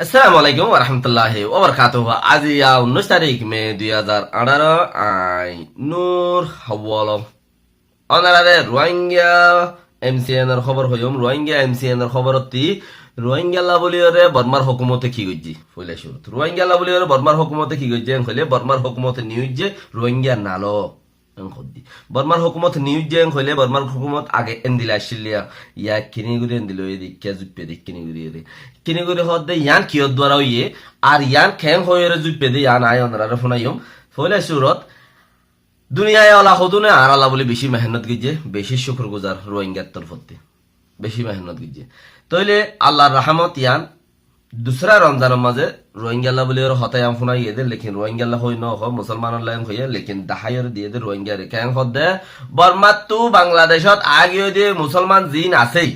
আসসালামু আলাইকুম ওরহামতুল্লাহি ওবারকাতুহু। আজি 19 তারিখ মে 2018 আই নূর হাওয়ালম অনারারে রোহিঙ্গা এমসিএন এর খবর হইম। রোহিঙ্গা এমসিএন এর খবরতি রোহিঙ্গা লাবলিয়রে বর্মার হুকুমতে কি গইজি ফইলা শুরু। রোহিঙ্গা লাবলিয়রে বর্মার হুকুমতে কি গইজি কইলে বর্মার হুকুমতে নিউজ যে রোহিঙ্গা নালো বর্মার হুকুমত নিউজ যে হইলে বর্মার হুকুমত আগে এন্দিলা আসিলিয়া ইয়া কিনিগুরি এন্দিল দিকা জুপে দি কিনিগুরি হদে ইয়ান কিয়ত দ্বারা হইয়ে আর ইয়ান খেং হয়ে জুপে দি ইয়ান আয় অনরারে ফোনাইম ফইলে সুরত দুনিয়ায় আলা হদুনে আর আলা বলে বেশি মেহনত গিয়ে বেশি শুক্র গুজার রোহিঙ্গার তরফতে বেশি মেহনত গিয়ে তইলে আল্লাহর রহমত ইয়ান दूसरा रमजान माजे रोहिंग्या बोले हतायाम फुना ये दे लेकिन रोहिंग्या होई न हो मुसलमान लाइन होइए लेकिन दाहायर दिए दे रोहिंग्या रे कैं हदे बर्मा तू बांग्लादेशत आगे दे मुसलमान जिन आছেই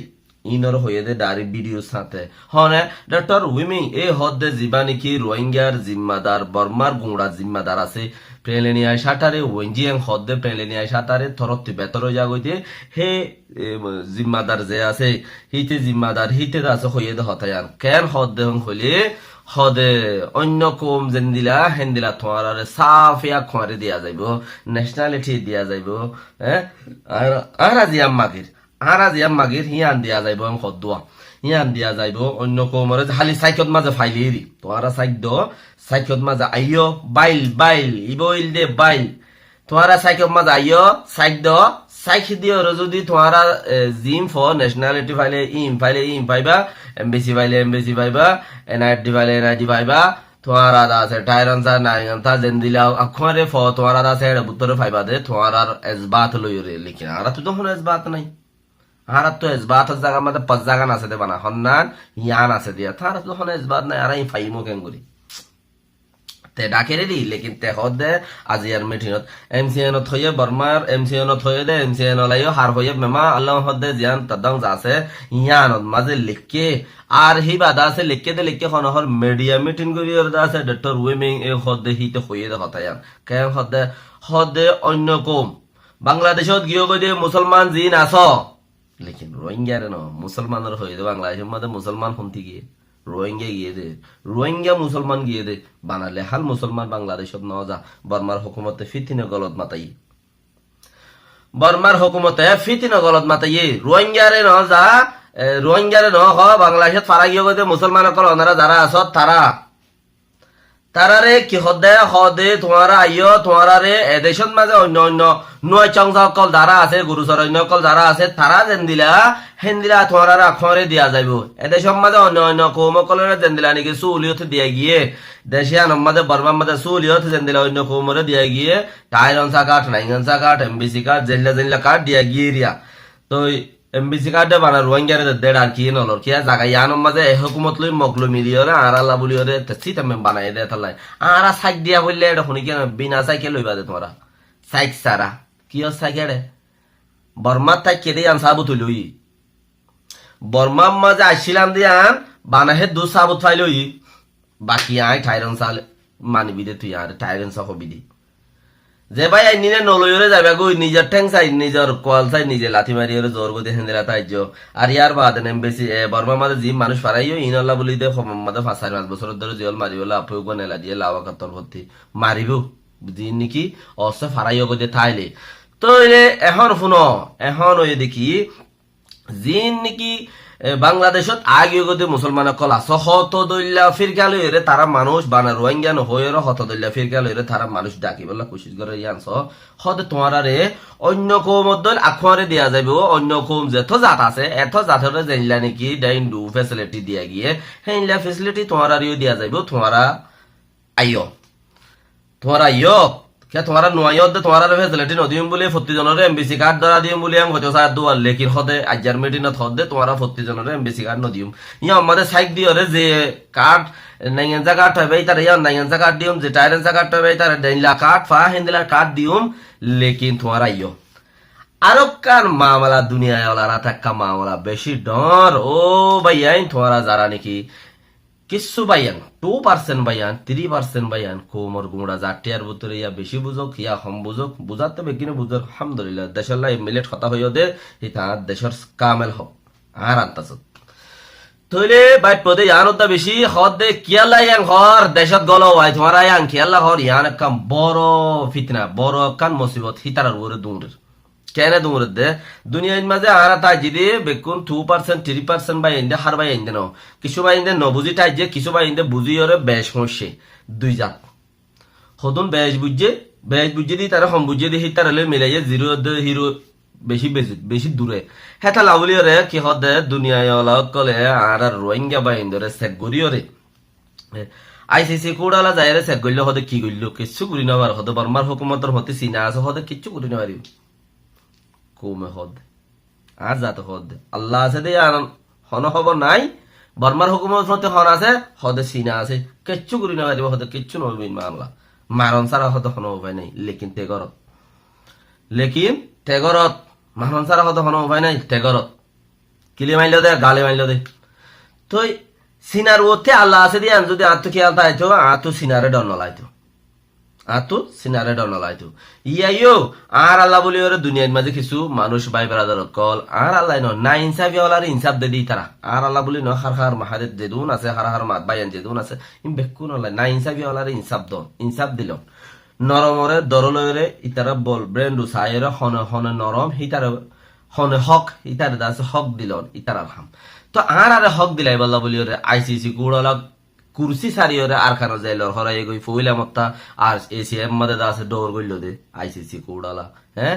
ইনর হয়ে দে ডাইরেক্ট ভিডিও সাথে হনে ডক্টর উইমি এ হদে জীবানি কি রোহিঙ্গার জিম্মাদার বর্মার গুঁড়া জিম্মাদার আছে প্রেলেনিয়ায় সাটারে ওয়েঞ্জিয়াং হদে প্রেলেনিয়ায় সাটারে থরত্তি বেতর জাগইতে হে জিম্মাদার যে আছে হিতে জিম্মাদার হিতে আছে হয়ে দে হতায়ান কেন হদে হইলে হদে অন্য কম যেন দিলা হেন দিলা তোমার সাফিয়া খোয়ারে দিয়া যাইব ন্যাশনালিটি দিয়া যাইব হ্যাঁ আর আজিয়াম মাগির মাগির হিয়ান দিয়া যাইব সদুয়া হিয়ান দিয়া যাইব অন্য কমরে খালি সাইকত মাঝে ফাইলি তোরা সাইকত মাঝে আইয় বাইল ইবইল দে বাইল তোরা সাইকত মাঝে আইয় সাইক দিও যদি তোরা জিম ফর ন্যাশনালিটি ফাইলে ইম পাইবা এমবিসি পাইবা এনআইডি ফাইলে এনআইডি পাইবা তোরা আছে টাইরানসা নাইগানতা যেন দিলা আখরে ফ তোরা আছে বুতরে ফাইবা দে তোরা এজবাত লইরে লিখিনা আর তো তখন এজবাত নাই আর তো এজবাত জায়গা মধ্যে 5 জায়গা আছে দে বানা হন্নান ইয়ান আছে দিয়া তার যখন এজবাত নাই আর এই ফাইমো কেন করি তে ডাকে রে লেকিন তে হদে আজিয়ার মিটিংত এমসিএন থয়ে বর্মার এমসিএন থয়ে দে এমসিএন লাইও হার হয়ে মেমা আল্লাহ হদে জিয়ান তদং যাছে ইয়ান মাঝে লিখকে আর হি বাদা আছে লিখকে হনহর মিডিয়া মিটিং করিয়র আছে ডক্টর উইমিং এ হদে হিতে হয়ে দে হতায়ান কেন হদে অন্য কম বাংলাদেশত গিয়ে গদে মুসলমান জিন আছো लेकिन रोहिंग्या रे न मुसलमान হয়ে দে বাংলাদেশের মধ্যে মুসলমান কোনটি গিয়ে রোহিঙ্গা গিয়ে দে রোহিঙ্গা মুসলমান গিয়ে দে বানালে হাল মুসলমান বাংলাদেশত ন যা বর্মার হুকুমতে ফিতিনে গলত মাতাই বর্মার হুকুমতে ফিতিনে গলত মাতাই রোহিঙ্গা রে ন যা রোহিঙ্গা রে ন হ বাংলাদেশত ফারা গিয়ে দে মুসলমান কল ওনারা যারা আছত তারারে কি হদে তোমারা আইয় তোমারা রে এদেশত মাঝে অন্য নয় চংসা কল যারা আছে গুরুসর অন্য কল যারা আছে তারা যেন দিলা হেন দিলা তোমারা আখরে দিয়া যাইব এদেশত মাঝে অন্য কৌম কলরে যেন দিলা নাকি সুলিয়ত দিয়া গিয়ে দেশিয়ান মাঝে বর্মার মাঝে সুলিয়ত যেন দিলা অন্য কৌমরে দিয়া গিয়ে টাইরনসা কাঠ নাইগনসা কাঠ এমবিসি কাঠ জেল্লা কাঠ দিয়া গিয়ে রিয়া তো এমবিসি কার্ডে বানা রোহিঙ্গা রে দেড় আর কি নলর কি জায়গা ইয়ানোর মাঝে হুকুমত লই মগলো মিলিয়রে আর আল্লাহ বলিয়রে সিতামে বানাই দে তালাই আর সাইক দিয়া বললে এটা শুনি কেন বিনা সাইকে লইবা দে তোমরা সাইক সারা কি সাইকে রে বর্মার তাই কেদে আন সাবুত লই বর্মার মাঝে আসছিলাম দিয়ান বানাহে দু সাবুত ফাই লই বাকি আই টাইরন সাল মানিবি দে তুই আর টাইরন সহ বিদি যে ভাই আই নিনে নলইরে যাবে গো নিজের ঠ্যাং চাই নিজের কল চাই নিজে লাথি মারি ওরে জোর গো দেখেন দিলা তাইজ আর ইয়ার বাদ নেম বেশি বর্মা মাঝে জিম মানুষ ফারাইও ইনআল্লাহ বলি দে মাঝে 5 বছর ধরে জেল মারি বলে আপু গো নেলা দিয়ে লাওয়া কাতর ভর্তি মারিব জিন নাকি অসে ফারাইও গো দে থাইলে তো এখন শুনো এখন ওই দেখি জিন নাকি বাংলাদেশত আগে গতি মুসলমান কল আছে হতদল্লা ফিরকা লইরে তারা মানুষ বানা রোহিঙ্গা নহয়ের হতদল্লা ফিরকা লইরে তারা মানুষ ডাকি বলা কোশিশ করে ইয়ানছ হতে তোমারে অন্য কৌমদল আখরে দিয়া যাইব অন্য কৌম যেত জাত আছে এত জাতরে জানলা নাকি ডাইন ডু ফ্যাসিলিটি দিয়া গিয়ে হেনলা ফ্যাসিলিটি তোমারারিও দিয়া যাইব তোমারা আইও তোমারা নোয়াইয়ত দে তোমারা ফেসিলিটি নদিম বলে 40 জনের এমবিসি কার্ড ধরা দিম বলে আমি হয়তো সাথ দুয়ার লেকিন হদে আজার মিটিনত হদে তোমারা 40 জনের এমবিসি কার্ড নদিম ইয়া আমাদের সাইক দিওরে যে কার্ড নাইগেনজা কার্ড হবে তার ইয়া নাইগেনজা কার্ড দিম যে টাইরেনজা কার্ড হবে তার ডেনলা কার্ড ফা হেন্দিলা কার্ড দিম লেকিন তোমারা ইয়ো আরো কার মামলা দুনিয়ায় ওলারা থাকা মামলা বেশি ডর ও ভাইয়াই তোমারা যারা নাকি কিছু বাইয়ান 2% বাইয়ান 3% বাইয়ান কোমর গুঁড়া জাটিয়ার ভিতরে ইয়া বেশি বুঝক ইয়া কম বুঝক বুঝাতে বেকিনে বুঝক আলহামদুলিল্লাহ দেশের লাই মিলেট কথা হইও দে হিতা দেশের কামেল হোক আর আনতাছ তইলে বাইট পদে ইয়ান উদ্দা বেশি হদ দে কিয়াল্লা ইয়ান হর দেশত গলো আই তোমার ইয়ান কিয়াল্লা হর ইয়ান কাম বড় ফিতনা বড় কান মুসিবত হিতারার ওরে দূরের কেন দূরের দে দুনিয়ার মাঝে আরা তাই যদি বেকুন 2% 3% বাই ইন্দে হার বাই ইন্দে ন কিছু বাই ইন্দে নবুজি তাই যে কিছু বাই ইন্দে বুঝি ওরে বেশ হইছে দুই জাত হদুন বেশ বুঝে দি তারা হম বুঝে দি হিতারালে মিলাইয়ে জিরো দে হিরো বেশি দূরে হেতা লাউলি রে কি হদে দুনিয়ায় অলক কলে আর রোহিঙ্গা বাইন্দরে সেট গরিয়রে আইসিসি কোডালা যায়রে সেট গইল হদে কি গইল কিছু করি না পার হদে বর্মার হুকুমতর হতে সিনা আছে হদে কিচ্ছু করি না পারি কমে হদ আর যাতে হদ আল্লাহ আছে দে আর হন খবর নাই বর্মার হুকুমত হতে হন আছে হদে সিনা আছে কিচ্ছু করি না পারিব হদে কিচ্ছু নইবিন মামলা মারণ সারা হদে হন উপায় নাই লেকিন তেগরত মারণ সারা হদে হন উপায় নাই তেগরত কিলি মাইল দে গালে মাইল দে তুই সিনার ওতে আল্লাহ আছে দিয়ে যদি আত্ম খেয়াল তাইতো আতু সিনারে ডর নলাইতো ইয়াইও আর আল্লাহ বলি ওরে দুনিয়ার মাঝে কিছু মানুষ ভাই বেড়াদার কল আর আল্লাহ না ইনসাফি ওলার ইনসাফ দে দি তারা আর আল্লাহ বলি ন হার মাহারে যেদুন আছে হার মাত বাইয়ান যেদুন আছে বেকুন না ইনসাফি ওলার ইনসাফ দিল নরমরে দরলরে ইতারা বল ব্রেন্ডু সাইরে হনে নরম হিতারে হনে হক ইতারে দাসে হক দিল ইতার আলহাম তো আর হক দিলাই বল্লা বলি ওরে আইসিসি কুড়ালা কুরসি সারি ওরে আর খানো যাই লর হরাই গই ফইলা মত্তা আর এসিএম মদে দাসে ডোর গইল দে আইসিসি কুড়ালা হ্যাঁ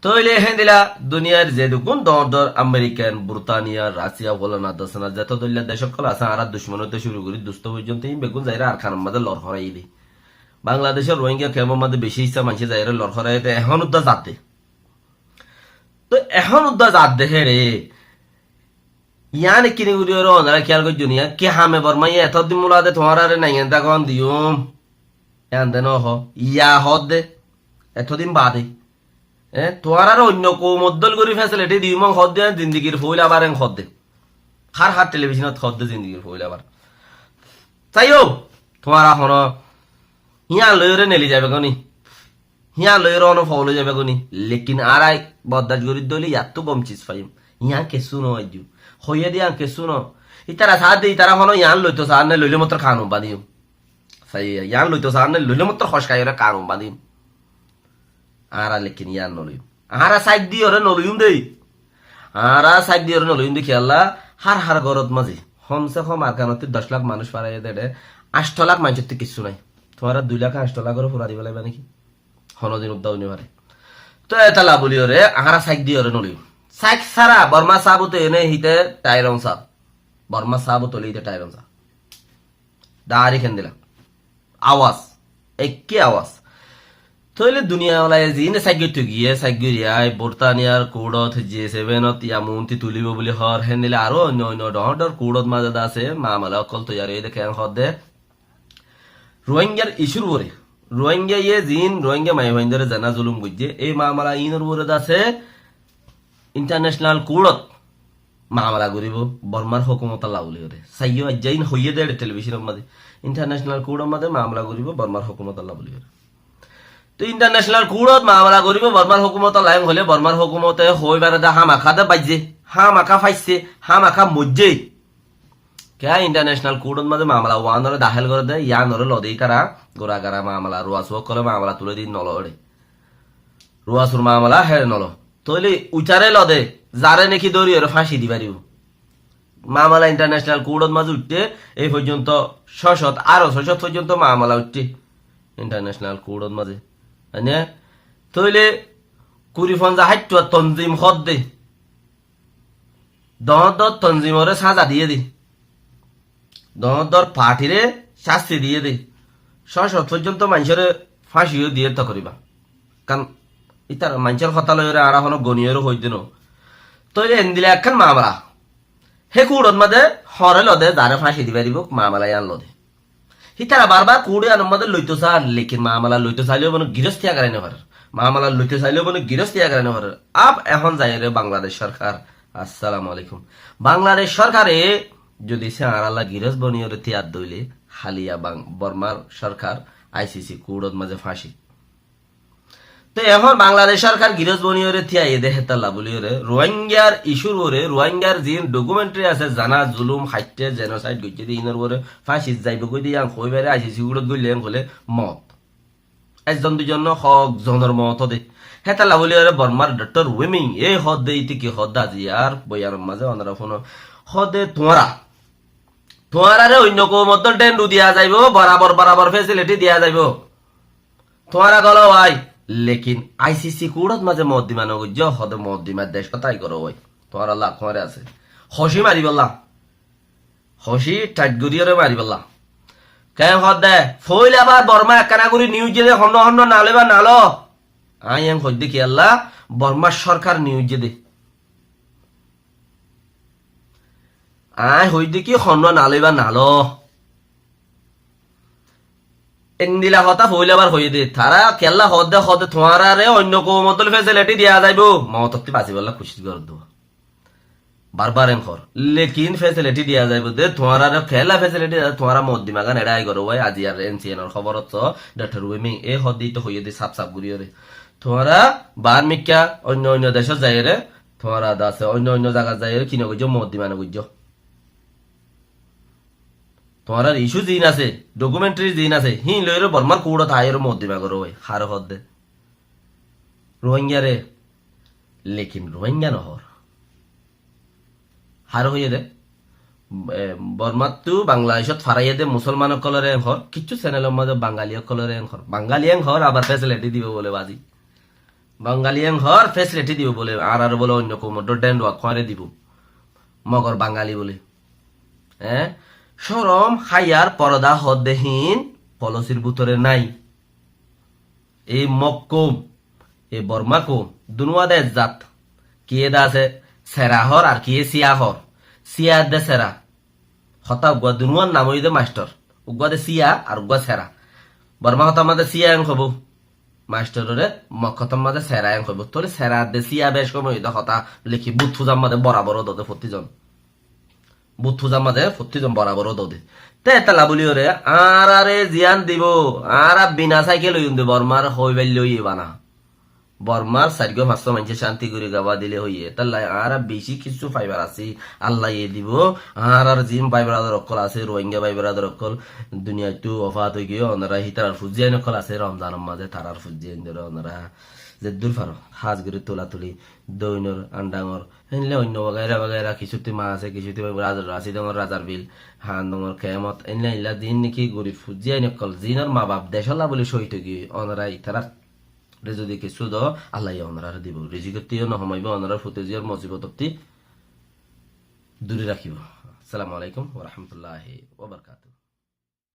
তইলে হেন দিলা দুনিয়ার যে দুকুন দর আমেরিকান ব্রিটানিয়া রাশিয়া বলে না দসনা যত দল্লা দেশ কল আছে আর দুশ্মন হতে শুরু করি দুষ্ট পর্যন্ত বেগুন যাইরা আর খান মদে লর হরাই দি বাংলাদেশের রোহিঙ্গা কেমন মধ্যে বেশি ইচ্ছা মানুষ যাইরা লর হরাই এখন উদ্দা যাতে তো এখন উদ্দা জাত দেখে রে ইয়ান কিনে গুড়ি ওর অনারা খেয়াল করছো নিয়া কে হামে বর্মাই এতদিন মুলাদে তোমার আরে নাই এন্দা কন দিউম এন দে নহ ইয়া হদ দে এতদিন বাদে তোমার আর অন্য কৌমদ্দল করি ফেসিলিটি দিউম হদ দে জিন্দিগির ফুল আবার এন হদ দে হার টেলিভিশনত হদ দে জিন্দিগির ফুল আবার চাইও তোমার এখন হিয়া লইরে নেলি যাবে কনি হিয়া লইরে অন ফল যাবে কনি লেকিন আর আই বদাজ গরিব দলি ইয়াত বম চিজ পাইম ইয়া কেসু নয় দিও হইয়া দিয়া কেসু ন ইতারা সাথ দে ইতারা হনো ইয়ান লইতো সার নে লইলে মাত্র কানুম বাদিম সাই ইয়ান লইতো সার নে লইলে মাত্র খসকাইরে কানুম বাদিম আরা লেকিন ইয়ান নলইম আরা সাইড দি ওরে নলইম দেই আরা সাইড দি ওরে নলইম দেখি আল্লাহ হার গরত মাঝে কমসে কম আর কানতে 10 লাখ মানুষ পারাই দেড়ে 8 লাখ মানুষের তো কিছু নাই তোমার 2 লাখ 8 লাখ করে পুরা দিবে লাগবে নাকি হনদিন উদ্দাও নি পারে তো এতালা বলি ওরে আরা সাইড দি ওরে নলইম সাইক সারা বর্মা সাবুতে এনে হিতে টাইরং সাব বর্মা সাবুত লিতে টাইরং সাব দাড়ি খেন দিলাম আওয়াজ একে আওয়াজ তইলে দুনিয়া ওলাই জিনে সাইগিত গিয়ে সাইগিরিয়াই বর্তানিয়ার কোডত G7 ইয়ামুন্তি তুলিব বলি হর হেন দিলে আরো অন্য ডর কোডত মাঝে আছে মামলা অকল তৈয়ার এই দেখে হদে রোহিঙ্গার ইস্যুর ওরে রোহিঙ্গা ইয়ে জিন রোহিঙ্গা মাই ভাইন্দরে জানা জুলুম বুঝছে এই মামলা ইনর ওরে আছে ইন্টারন্যাশনাল কোর্টত মামলা করিব বর্মার হুকুমত লাউলি ওরে সাইও আজাইন হইয়ে দেড় টেলিভিশনের মধ্যে ইন্টারন্যাশনাল কোর্টের মধ্যে মামলা করিব বর্মার হুকুমত লাউলি ওরে তো ইন্টারন্যাশনাল কোর্টত মামলা করিব বর্মার হুকুমত লাইম হলে বর্মার হুকুমতে হইবারে দা হামাখা দে বাজে হামাখা ফাইছে হামাখা মজ্জে কে ইন্টারন্যাশনাল কোর্টের মধ্যে মামলা ওয়ানরে দাখিল করে দেয় ইয়ানরে লদেই তারা গোরাগারা মামলা রুয়াসু কলে মামলা তুলে দিন নলরে রুয়াসুর মামলা হেরে নল তইলে উচারে লদে যারে নাকি দৌড়ি ওরে ফাঁসি দিবারিও মামলা ইন্টারন্যাশনাল কোর্টত মাঝে উঠতে এই পর্যন্ত 600 আরো 600 পর্যন্ত মামলা উঠতে ইন্টারন্যাশনাল কোর্টত মাঝে মানে তইলে কুরিফন জাহাইট তনজিম হদ দে দর তনজিমরে সাজা দিয়ে দি দর পার্টিরে শাস্তি দিয়ে দে 600 পর্যন্ত মানুষের ফাঁসিও দিয়ে তা করিবা কারণ ইতার মানুষের কথা লইরে আর এখনো গনিয়েরও হইতে ন তইলে এন দিলে একখান মামলা হে কুড়ত মাঝে হরে লদে যারে ফাঁসি দিবা দিব মামলায় আন লদে হিতারা বারবার কুড়ে আন মধ্যে লইতো চান লেকিন মামলা লইতো চাইলেও মানে গৃহস্থী আগারে নেবার মামলা লইতে চাইলেও মানে গৃহস্থী আগারে নেবার আপ এখন যাই রে বাংলাদেশ সরকার আসসালামু আলাইকুম বাংলাদেশ সরকারে যদি সে আর আল্লাহ গৃহস্থ বনিয়রে তিয়ার দইলে হালিয়া বর্মার সরকার আইসিসি কুড়ত মাঝে ফাঁসি তো এখন বাংলাদেশ সরকার গিরজ বনিয়রে থিয়া এদে হেতাল্লা বলিওরে রোহিঙ্গার ইস্যুর ওরে রোহিঙ্গার জিন ডকুমেন্টারি আছে জানা জুলুম হাইটে জেনোসাইড গইছে দি ইনর ওরে ফাঁসি যাইব কই দিয়া কই বেরে আইসি সিগুড়ত গইলেন হলে মত একজন দুজন হক জনের মত দে হেতাল্লা বলিওরে বর্মার ডক্টর উইমিং এই হদ দে ইতি কি হদ আজি আর বয়ার মাঝে অনরা ফোন হদে তোমারারে অন্য কো মত টেন্ডু দিয়া যাইব বরাবর ফেসিলিটি দিয়া যাইব তোমারা গলো ভাই লেকিন আইসিসি কুড়ত মাঝে মত দিমা নগজ হদে মত দিমা দেশ কথাই করো ওই তোমার আল্লাহ তোমারে আছে হসি মারি বললা হসি টাইট গরিয়রে মারি বললা কে হদ দে ফইল আবার বর্মা একখানা করে নিউজ দে হন্ন নালে বা নালো আই এম হদ দেখি আল্লাহ বর্মা সরকার নিউজ দে আই হই দেখি হন্ন নালে বা নালো এন্দিলা হতা হইলে আবার হই দে তারা কেল্লা হদে তোমারে অন্য কো মতল ফেসিলিটি দিয়া যাইব মতত্তি বাঁচি বললা খুশি কর দো বারবার এম কর লেকিন ফেসিলিটি দিয়া যাইব দে তোমারে খেলা ফেসিলিটি তোমারা মত দিমাগান এড়াই করো ভাই আজি আর এনসিএনর খবর তো ডক্টর উইমিং এ হদি তো হই দে সাপ গুরিয়রে তোমারা বার মিক্কা অন্য দেশ যাইরে তোমারা দাসে অন্য জায়গা যাইরে কিনে গজ মত দিমানে গজ তোমার ইস্যু জিন আছে ডকুমেন্টারি জিন আছে হি লইরে বর্মার কুড়ত আয়ের মত দিবা করো ভাই হার হদ দে রোহিঙ্গা রে লেকিন রোহিঙ্গা নহর হার হইয়ে দে বর্মার তু বাংলাদেশত ফারাইয়ে দে মুসলমান কলরে ঘর কিছু চ্যানেলের মধ্যে বাঙালি কলরে ঘর বাঙালি ঘর আবার ফেসিলিটি দিব বলে বাজি বাঙালি ঘর ফেসিলিটি দিব বলে আর বলে অন্য কোমো ডেন্ড খরে দিব মগর বাঙালি বলে হ্যাঁ সরম হাইয়ার পরদা হদ্দেহীন পলসির ভিতরে নাই এই মক্কুম এই বর্মাকুম দুনুয়াদে জাত কি এদা আছে সেরাহর আর কি সিয়াহর সিয়া দে সেরা হতা উগুয়া দুনুয়ার নাম হই দে মাস্টার উগুয়া দে সিয়া আর উগুয়া সেরা বর্মা হতা মাঝে সিয়া এন খবু মাস্টারে মক্ষতম মাঝে সেরা এন খবু তোরে সেরা দে সিয়া বেশ কম হই দে হতা লিখি বুথু জাম মাঝে বরাবর দতে ফতিজন বুথু জামাতে ফতিজন বরাবর দদে তে তালা বলি ওরে আরে জিয়ান দিব আর বিনা সাইকেল হইন দে বর্মার হই বাইল লই বানা বর্মার সাইগো মাস্ত মানছে শান্তি করে গাবা দিলে হইয়ে তাল্লা আর বেশি কিছু ফাইবার আছে আল্লাহ এ দিব আর জিম ভাই ব্রাদার অকল আছে রোহিঙ্গা ভাই ব্রাদার অকল দুনিয়া টু অফাত হই গিয়ে ওনারা হিতার ফুজিয়ান অকল আছে রমজানের মাঝে তারার ফুজিয়ান ধরে ওনারা যে দূর ফারো হাজ করে তোলা তুলি দৈনর আন্ডাঙর এনলে অন্য বাগাইরা কিছুতে মা আছে কিছুতে রাশি ডঙর রাজার বিল হান ডঙর কেমত এনলে ইলা দিন নাকি গরিব ফুজিয়াই নকল জিনর মা বাপ দেশলা বলে সহিত গিয়ে অনরা ইতারা যদি কিছু দ আল্লাহ অনরা দিব রিজিকতিও নহমাইব অনরা ফুতেজিয়ার মজিবতটি দূরে রাখিব আসসালামু আলাইকুম ওয়া রাহমাতুল্লাহি ওয়া বারাকাতুহু